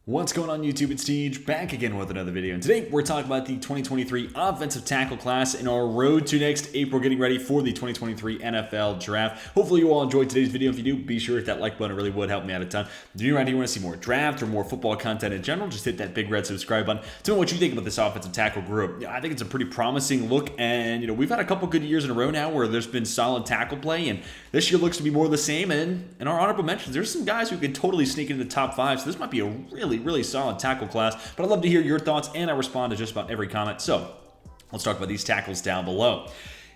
What's going on YouTube? It's Tej, back again with another video. And today we're talking about the 2023 offensive tackle class in our road to next April, getting ready for the 2023 NFL draft. Hopefully you all enjoyed today's video. If you do, be sure to hit that like button. It really would help me out a ton. If you're new around here, you want to see more draft or more football content in general, just hit that big red subscribe button. Tell me what you think about this offensive tackle group. I think it's a pretty promising look, and we've had a couple good years in a row now where there's been solid tackle play, and this year looks to be more of the same. And in our honorable mentions, there's some guys who could totally sneak into the top 5, so this might be a really solid tackle class. But I'd love to hear your thoughts, and I respond to just about every comment. So let's talk about these tackles down below.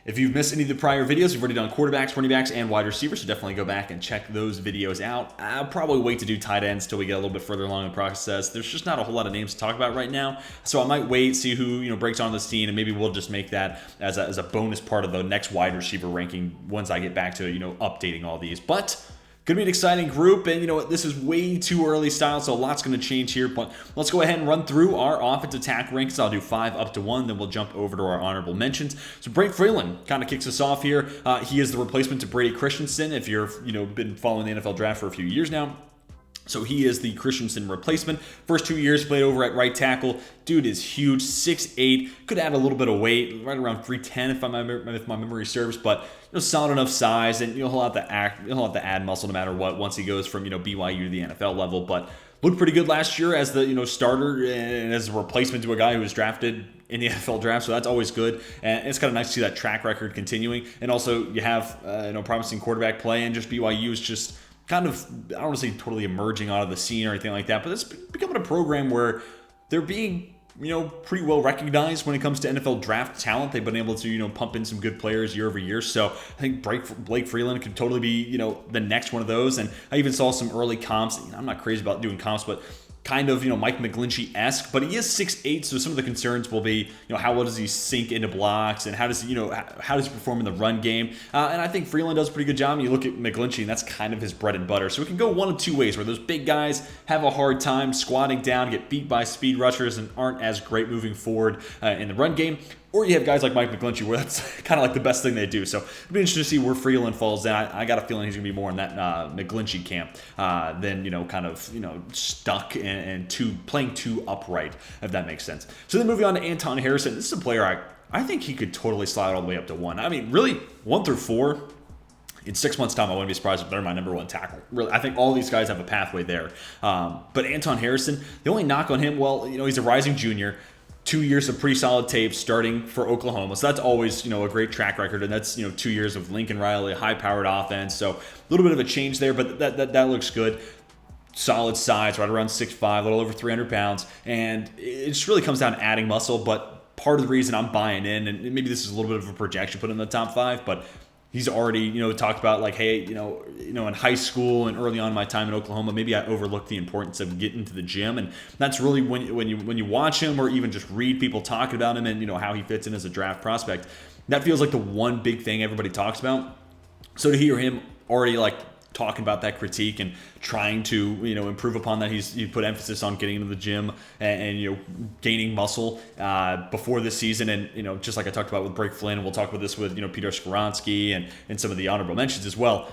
If you've missed any of the prior videos, we've already done quarterbacks, running backs, and wide receivers, so definitely go back and check those videos out. I'll probably wait to do tight ends till we get a little bit further along in the process. There's just not a whole lot of names to talk about right now, so I might wait, see who breaks on the scene, and maybe we'll just make that as a bonus part of the next wide receiver ranking once I get back to updating all these. But going to be an exciting group, and this is way too early style, so a lot's going to change here. But let's go ahead and run through our offensive tackle rankings. I'll do 5 up to 1, then we'll jump over to our honorable mentions. So Blake Freeland kind of kicks us off here. He is the replacement to Brady Christensen, if you've been following the NFL draft for a few years now. So he is the Christensen replacement. First 2 years played over at right tackle. Dude is huge, 6'8", could add a little bit of weight, right around 310 if my memory serves, but solid enough size, and he'll have to add muscle no matter what once he goes from BYU to the NFL level. But looked pretty good last year as the starter and as a replacement to a guy who was drafted in the NFL draft, so that's always good. And it's kind of nice to see that track record continuing. And also you have promising quarterback play, and just BYU is just kind of, I don't want to say totally emerging out of the scene or anything like that, but it's becoming a program where they're being pretty well recognized when it comes to NFL draft talent. They've been able to pump in some good players year over year. So I think Blake Freeland could totally be the next one of those. And I even saw some early comps. I'm not crazy about doing comps, but kind of Mike McGlinchey-esque, but he is 6'8", so some of the concerns will be how well does he sink into blocks, and how does he perform in the run game. And I think Freeland does a pretty good job. You look at McGlinchey, and that's kind of his bread and butter. So it can go one of two ways, where those big guys have a hard time squatting down, get beat by speed rushers, and aren't as great moving forward in the run game. Or you have guys like Mike McGlinchey, where that's kind of like the best thing they do. So it'll be interesting to see where Freeland falls down. I got a feeling he's going to be more in that McGlinchey camp than stuck and playing too upright, if that makes sense. So then moving on to Anton Harrison. This is a player I think he could totally slide all the way up to 1. I mean, really, 1 through 4. In 6 months' time, I wouldn't be surprised if they're my number 1 tackle. Really, I think all these guys have a pathway there. But Anton Harrison, the only knock on him, well, he's a rising junior. 2 years of pretty solid tape starting for Oklahoma. So that's always, a great track record. And that's, 2 years of Lincoln Riley, high-powered offense. So a little bit of a change there, but that looks good. Solid size, right around 6'5", a little over 300 pounds. And it just really comes down to adding muscle. But part of the reason I'm buying in, and maybe this is a little bit of a projection, put him in the top 5, but he's already, talked about like, hey, in high school and early on in my time in Oklahoma, maybe I overlooked the importance of getting to the gym, and that's really when you watch him or even just read people talking about him and how he fits in as a draft prospect, that feels like the one big thing everybody talks about. So to hear him already talking about that critique and trying to improve upon that, he put emphasis on getting into the gym and gaining muscle before this season, and just like I talked about with Blake Flynn, and we'll talk about this with Peter Skoronski and some of the honorable mentions as well.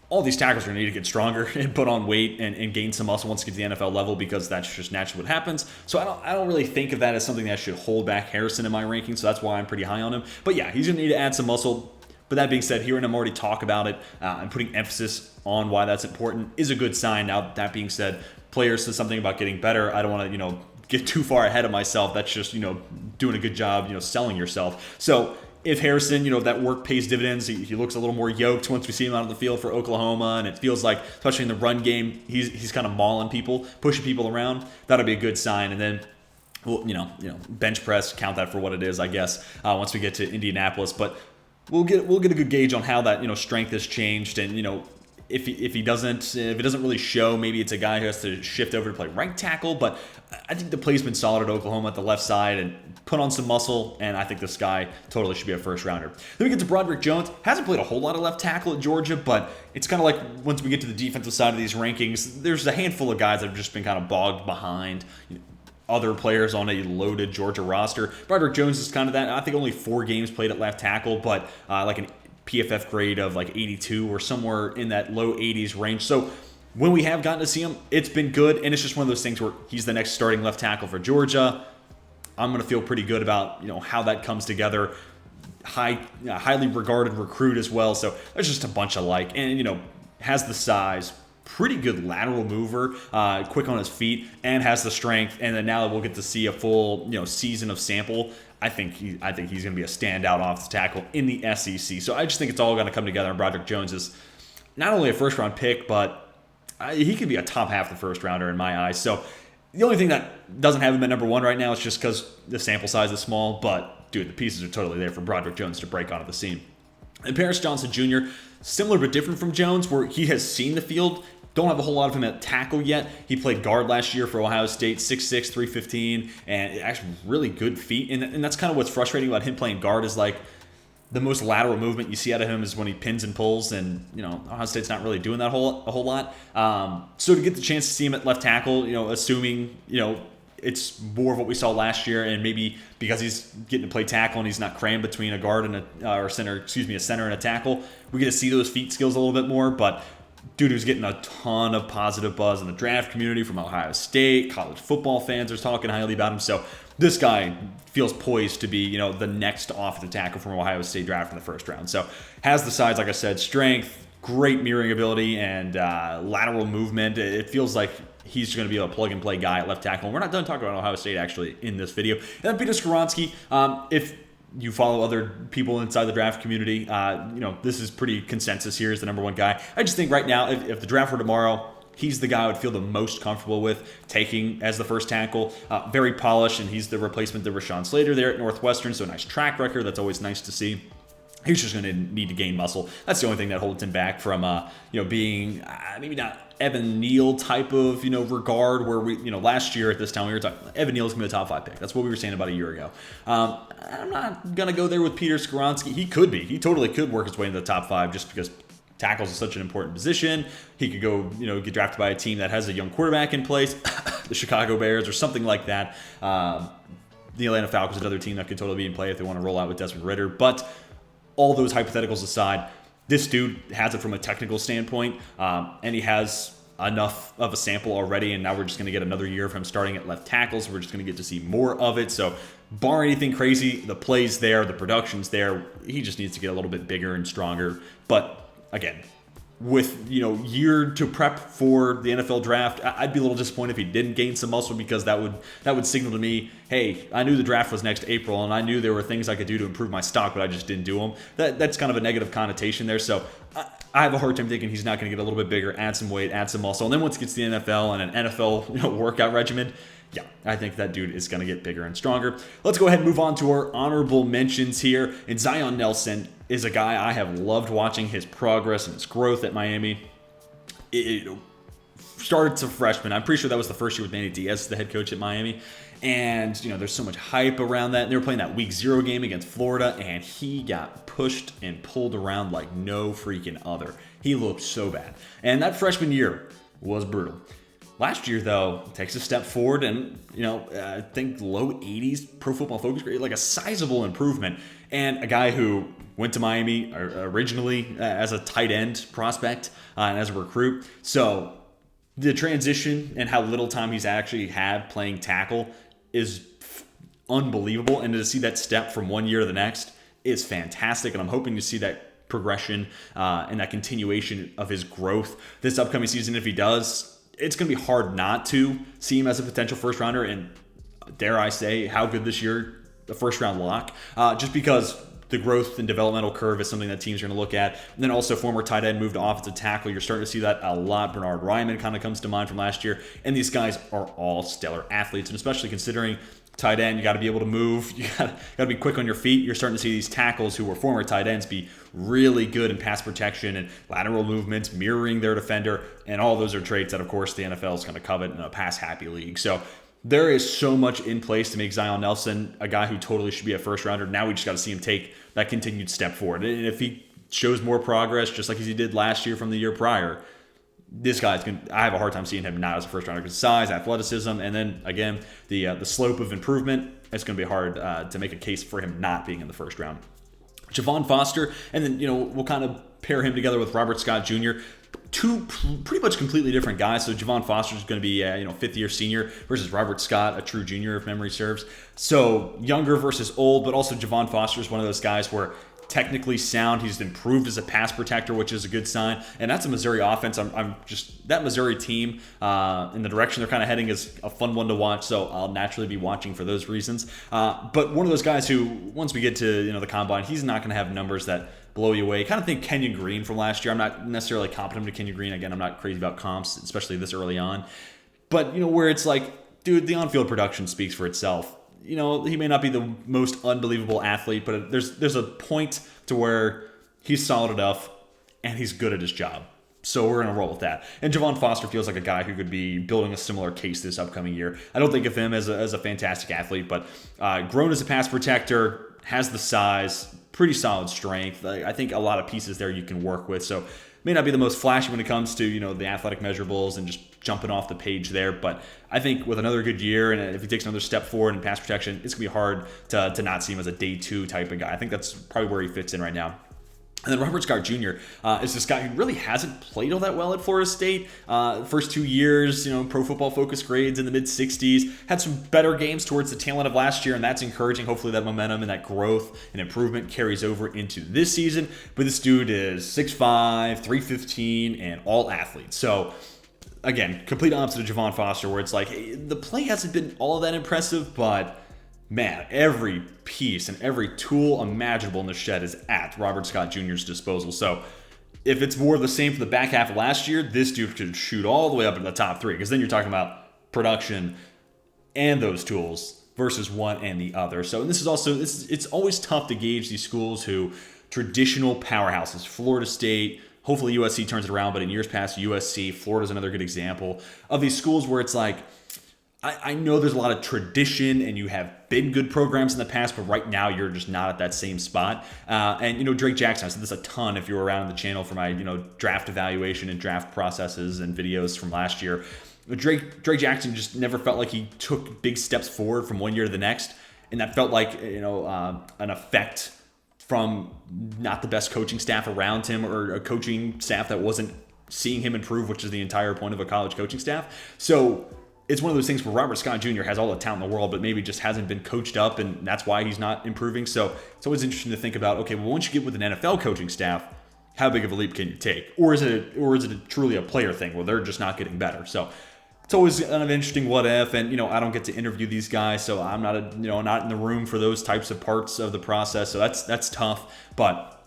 All these tackles are going to need to get stronger and put on weight and gain some muscle once they get to the NFL level, because that's just naturally what happens. So I don't really think of that as something that should hold back Harrison in my ranking, so that's why I'm pretty high on him. But yeah, he's going to need to add some muscle. But that being said, hearing him already talk about it and putting emphasis on why that's important is a good sign. Now, that being said, players said something about getting better. I don't want to, get too far ahead of myself. That's just, doing a good job, selling yourself. So if Harrison, that work pays dividends, he looks a little more yoked once we see him out on the field for Oklahoma, and it feels like, especially in the run game, he's kind of mauling people, pushing people around. That'll be a good sign. And then, well, bench press, count that for what it is, I guess, once we get to Indianapolis. But we'll get a good gauge on how that strength has changed, and if it doesn't really show, maybe it's a guy who has to shift over to play right tackle. But I think the placement's solid at Oklahoma at the left side, and put on some muscle, and I think this guy totally should be a first rounder. Then we get to Broderick Jones. Hasn't played a whole lot of left tackle at Georgia, but it's kind of like once we get to the defensive side of these rankings, there's a handful of guys that have just been kind of bogged behind other players on a loaded Georgia roster. Broderick Jones is kind of that. I think only 4 games played at left tackle, but like an PFF grade of like 82 or somewhere in that low 80s range. So when we have gotten to see him, it's been good, and it's just one of those things where he's the next starting left tackle for Georgia. I'm going to feel pretty good about how that comes together. Highly regarded recruit as well, so there's just a bunch of like, and has the size, pretty good lateral mover, quick on his feet, and has the strength. And then now that we'll get to see a full season of sample, I think he's going to be a standout offensive tackle in the SEC. So I just think it's all going to come together. And Broderick Jones is not only a first-round pick, but he could be a top half of the first-rounder in my eyes. So the only thing that doesn't have him at number 1 right now is just because the sample size is small. But, dude, the pieces are totally there for Broderick Jones to break onto the scene. And Paris Johnson Jr., similar but different from Jones, where he has seen the field. Don't have a whole lot of him at tackle yet. He played guard last year for Ohio State, 6'6", 315, and actually really good feet. And that's kind of what's frustrating about him playing guard is like the most lateral movement you see out of him is when he pins and pulls, and Ohio State's not really doing that a whole lot. So to get the chance to see him at left tackle, assuming it's more of what we saw last year, and maybe because he's getting to play tackle and he's not crammed between a guard and a center and a tackle, we get to see those feet skills a little bit more. But dude who's getting a ton of positive buzz in the draft community from Ohio State. College football fans are talking highly about him. So this guy feels poised to be, the next offensive tackle from Ohio State draft in the first round. So has the size, like I said, strength, great mirroring ability, and lateral movement. It feels like he's going to be a plug-and-play guy at left tackle. And we're not done talking about Ohio State, actually, in this video. And then Peter Skoronski, if you follow other people inside the draft community, this is pretty consensus here as the number 1 guy. I just think right now, if the draft were tomorrow, he's the guy I would feel the most comfortable with taking as the first tackle. Very polished, and he's the replacement to Rashawn Slater there at Northwestern, so a nice track record. That's always nice to see. He's just going to need to gain muscle. That's the only thing that holds him back from, being maybe not Evan Neal type of, regard where we, last year at this time we were talking Evan Neal's going to be a top 5 pick. That's what we were saying about a year ago. I'm not going to go there with Peter Skoronski. He could be. He totally could work his way into the top 5 just because tackles is such an important position. He could go, get drafted by a team that has a young quarterback in place, the Chicago Bears or something like that. The Atlanta Falcons, another team that could totally be in play if they want to roll out with Desmond Ridder. But all those hypotheticals aside, this dude has it from a technical standpoint, and he has enough of a sample already, and now we're just going to get another year of him starting at left tackle, so we're just going to get to see more of it. So bar anything crazy, the play's there, the production's there. He just needs to get a little bit bigger and stronger. But again, with year to prep for the NFL draft, I'd be a little disappointed if he didn't gain some muscle, because that would signal to me, hey, I knew the draft was next April and I knew there were things I could do to improve my stock, but I just didn't do them. That's kind of a negative connotation there. So I have a hard time thinking he's not going to get a little bit bigger, add some weight, add some muscle, and then once he gets to the NFL and an NFL workout regimen, yeah, I think that dude is going to get bigger and stronger. Let's go ahead and move on to our honorable mentions here. And Zion Nelson is a guy I have loved watching his progress and his growth at Miami. It started as a freshman. I'm pretty sure that was the first year with Manny Diaz as the head coach at Miami. And, there's so much hype around that. And they were playing that Week 0 game against Florida, and he got pushed and pulled around like no freaking other. He looked so bad. And that freshman year was brutal. Last year, though, takes a step forward and, I think low 80s Pro Football Focus grade, like a sizable improvement. And a guy who went to Miami originally as a tight end prospect and as a recruit. So the transition and how little time he's actually had playing tackle is unbelievable. And to see that step from one year to the next is fantastic. And I'm hoping to see that progression and that continuation of his growth this upcoming season. If he does, it's going to be hard not to see him as a potential first rounder, and dare I say, how good this year, the first round lock, just because the growth and developmental curve is something that teams are going to look at. And then also former tight end moved to offensive tackle. You're starting to see that a lot. Bernard Ryman kind of comes to mind from last year, and these guys are all stellar athletes, and especially considering tight end, you got to be able to move. You got to be quick on your feet. You're starting to see these tackles who were former tight ends be really good in pass protection and lateral movements, mirroring their defender, and all those are traits that, of course, the NFL is going to covet in a pass-happy league. So there is so much in place to make Zion Nelson a guy who totally should be a first-rounder. Now we just got to see him take that continued step forward. And if he shows more progress, just like he did last year from the year prior, this guy's I have a hard time seeing him not as a first rounder because size, athleticism, and then again the slope of improvement. It's going to be hard to make a case for him not being in the first round. Javon Foster, and then, we'll kind of pair him together with Robert Scott Jr., two pretty much completely different guys. So Javon Foster is going to be a fifth-year senior versus Robert Scott, a true junior, if memory serves. So younger versus old, but also Javon Foster is one of those guys where technically sound. He's improved as a pass protector, which is a good sign. And that's a Missouri offense. I'm just that Missouri team in the direction they're kind of heading is a fun one to watch. So I'll naturally be watching for those reasons. But one of those guys who, once we get to the combine, he's not going to have numbers that blow you away. Kind of think Kenyon Green from last year. I'm not necessarily competent to Kenyon Green. Again, I'm not crazy about comps, especially this early on. But where it's like, dude, the on-field production speaks for itself. He may not be the most unbelievable athlete, but there's a point to where he's solid enough and he's good at his job. So we're going to roll with that. And Javon Foster feels like a guy who could be building a similar case this upcoming year. I don't think of him as a fantastic athlete, but grown as a pass protector, has the size, pretty solid strength. I think a lot of pieces there you can work with. So may not be the most flashy when it comes to, the athletic measurables and just jumping off the page there. But I think with another good year, and if he takes another step forward in pass protection, it's going to be hard to not see him as a day 2 type of guy. I think that's probably where he fits in right now. And then Robert Scott Jr. Is this guy who really hasn't played all that well at Florida State. First 2 years, Pro Football Focus grades in the mid-60s. Had some better games towards the tail end of last year, and that's encouraging. Hopefully that momentum and that growth and improvement carries over into this season. But this dude is 6'5", 315, and all athlete. So, again, complete opposite of Javon Foster, where it's like, hey, the play hasn't been all that impressive, but man, every piece and every tool imaginable in the shed is at Robert Scott Jr.'s disposal. So if it's more of the same for the back half of last year, this dude could shoot all the way up in the top 3, because then you're talking about production and those tools versus one and the other. So, and this is also, it's always tough to gauge these schools who traditional powerhouses, Florida State, hopefully USC turns it around, but in years past, USC, Florida's another good example of these schools where it's like, I know there's a lot of tradition and you have been good programs in the past, but right now you're just not at that same spot. And Drake Jackson, I said this a ton if you were around the channel for my draft evaluation and draft processes and videos from last year. Drake Jackson just never felt like he took big steps forward from one year to the next, and that felt like an effect from not the best coaching staff around him, or a coaching staff that wasn't seeing him improve, which is the entire point of a college coaching staff. So it's one of those things where Robert Scott Jr. has all the talent in the world, but maybe just hasn't been coached up, and that's why he's not improving. So it's always interesting to think about, okay, well, once you get with an NFL coaching staff, how big of a leap can you take? Or is it truly a player thing where they're just not getting better? So it's always kind of interesting what if, and I don't get to interview these guys, so I'm not not in the room for those types of parts of the process. So that's tough, but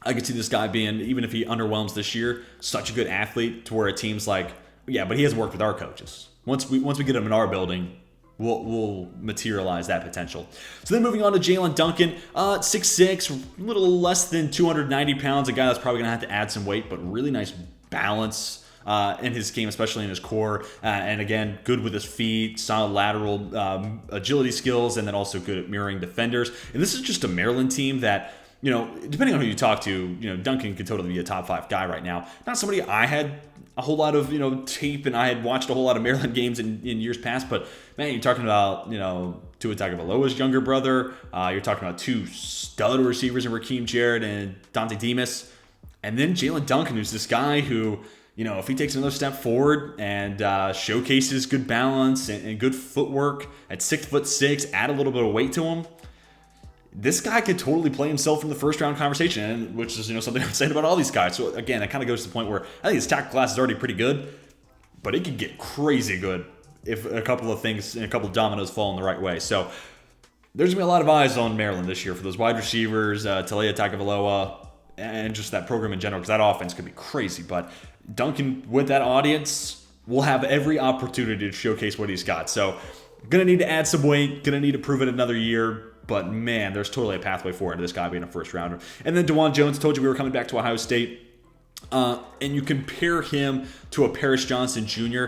I could see this guy being, even if he underwhelms this year, such a good athlete to where a team's like, yeah, but he hasn't worked with our coaches. Once we get him in our building, we'll materialize that potential. So then moving on to Jalen Duncan, 6'6", a little less than 290 pounds, a guy that's probably going to have to add some weight, but really nice balance in his game, especially in his core. And again, good with his feet, solid lateral agility skills, and then also good at mirroring defenders. And this is just a Maryland team that, depending on who you talk to, Duncan could totally be a top 5 guy right now. Not somebody I had a whole lot of, tape, and I had watched a whole lot of Maryland games in years past, but man, you're talking about, Tua Tagovailoa's younger brother. You're talking about 2 stud receivers in Raheem Jarrett and Dante Demas. And then Jalen Duncan, who's this guy who, if he takes another step forward and showcases good balance and good footwork at 6'6", add a little bit of weight to him, this guy could totally play himself in the first round conversation, which is something I'm saying about all these guys. So again, it kind of goes to the point where I think his tackle class is already pretty good, but it could get crazy good if a couple of things and a couple of dominoes fall in the right way. So there's gonna be a lot of eyes on Maryland this year for those wide receivers, Talia Tagovailoa, and just that program in general, because that offense could be crazy. But Duncan, with that audience, will have every opportunity to showcase what he's got. So gonna need to add some weight, gonna need to prove it another year. But man, there's totally a pathway forward to this guy being a first rounder. And then DeJuan Jones, told you we were coming back to Ohio State. And you compare him to a Paris Johnson Jr.,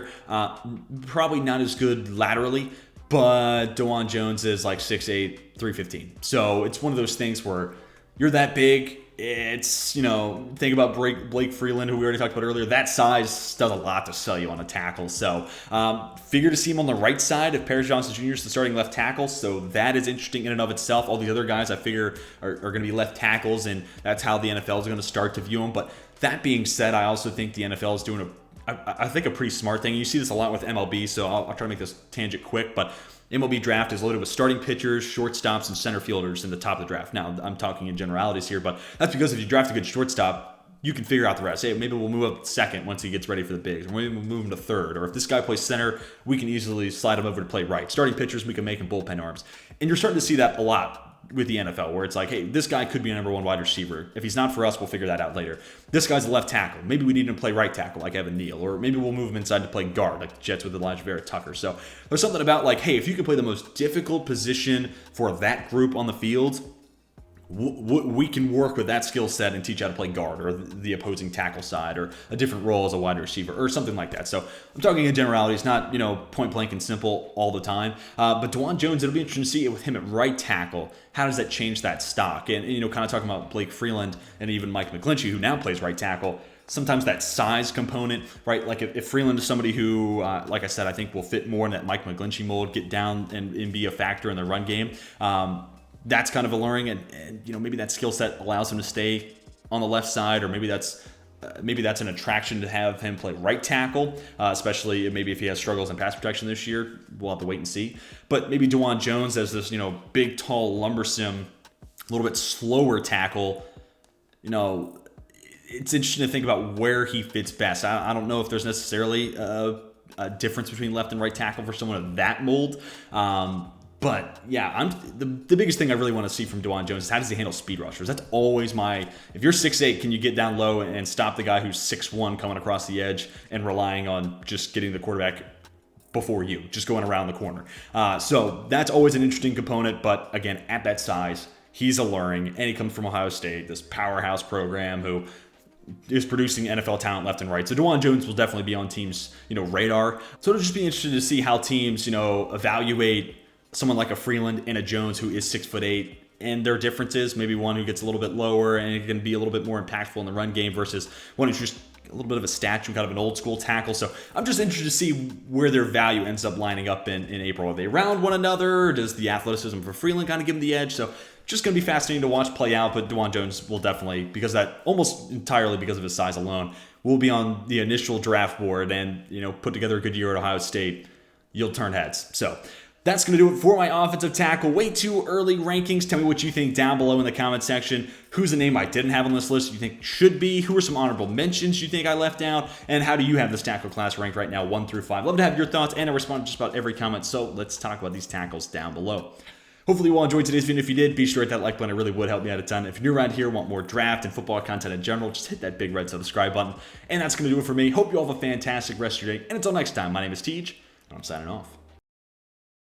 probably not as good laterally, but DeJuan Jones is like 6'8", 315. So it's one of those things where you're that big, it's, think about Blake Freeland, who we already talked about earlier. That size does a lot to sell you on a tackle. So figure to see him on the right side if Paris Johnson Jr. is the starting left tackle. So that is interesting in and of itself. All the other guys I figure are going to be left tackles, and that's how the NFL is going to start to view them. But that being said, I also think the NFL is doing I think a pretty smart thing. You see this a lot with MLB, so I'll try to make this tangent quick, but MLB draft is loaded with starting pitchers, shortstops, and center fielders in the top of the draft. Now, I'm talking in generalities here, but that's because if you draft a good shortstop, you can figure out the rest. Hey, maybe we'll move up second once he gets ready for the bigs, or maybe we'll move him to third. Or if this guy plays center, we can easily slide him over to play right. Starting pitchers, we can make him bullpen arms. And you're starting to see that a lot with the NFL, where it's like, hey, this guy could be a number one wide receiver. If he's not for us, we'll figure that out later. This guy's a left tackle. Maybe we need him to play right tackle like Evan Neal, or maybe we'll move him inside to play guard like the Jets with Elijah Vera Tucker. So there's something about like, hey, if you can play the most difficult position for that group on the field, we can work with that skill set and teach how to play guard or the opposing tackle side or a different role as a wide receiver or something like that. So I'm talking in generalities, not point blank and simple all the time. But DeJuan Jones, it'll be interesting to see it with him at right tackle. How does that change that stock? And kind of talking about Blake Freeland and even Mike McGlinchey, who now plays right tackle. Sometimes that size component, right? Like if Freeland is somebody who, like I said, I think will fit more in that Mike McGlinchey mold, get down and be a factor in the run game. That's kind of alluring, and maybe that skill set allows him to stay on the left side, or maybe that's an attraction to have him play right tackle, especially maybe if he has struggles in pass protection this year. We'll have to wait and see. But maybe DeJuan Jones as this big, tall, lumbersome, a little bit slower tackle. It's interesting to think about where he fits best. I don't know if there's necessarily a difference between left and right tackle for someone of that mold. But yeah, the biggest thing I really want to see from DeJuan Jones is how does he handle speed rushers? That's always if you're 6'8", can you get down low and stop the guy who's 6'1" coming across the edge and relying on just getting the quarterback before you, just going around the corner. So that's always an interesting component. But again, at that size, he's alluring, and he comes from Ohio State, this powerhouse program who is producing NFL talent left and right. So DeJuan Jones will definitely be on teams, radar. So it'll just be interesting to see how teams, evaluate someone like a Freeland and a Jones who is 6'8", and their differences. Maybe one who gets a little bit lower and can be a little bit more impactful in the run game versus one who's just a little bit of a statue, kind of an old school tackle. So I'm just interested to see where their value ends up lining up in April. Are they around one another? Does the athleticism for Freeland kind of give them the edge? So just going to be fascinating to watch play out. But DeJuan Jones will definitely, because that almost entirely because of his size alone, will be on the initial draft board and put together a good year at Ohio State. You'll turn heads. So that's going to do it for my offensive tackle. Way too early rankings. Tell me what you think down below in the comment section. Who's a name I didn't have on this list you think should be? Who are some honorable mentions you think I left out? And how do you have this tackle class ranked right now, 1 through 5? Love to have your thoughts, and I respond to just about every comment. So let's talk about these tackles down below. Hopefully you all enjoyed today's video. If you did, be sure to hit that like button. It really would help me out a ton. If you're new around here, want more draft and football content in general, just hit that big red subscribe button. And that's going to do it for me. Hope you all have a fantastic rest of your day. And until next time, my name is Tej, and I'm signing off.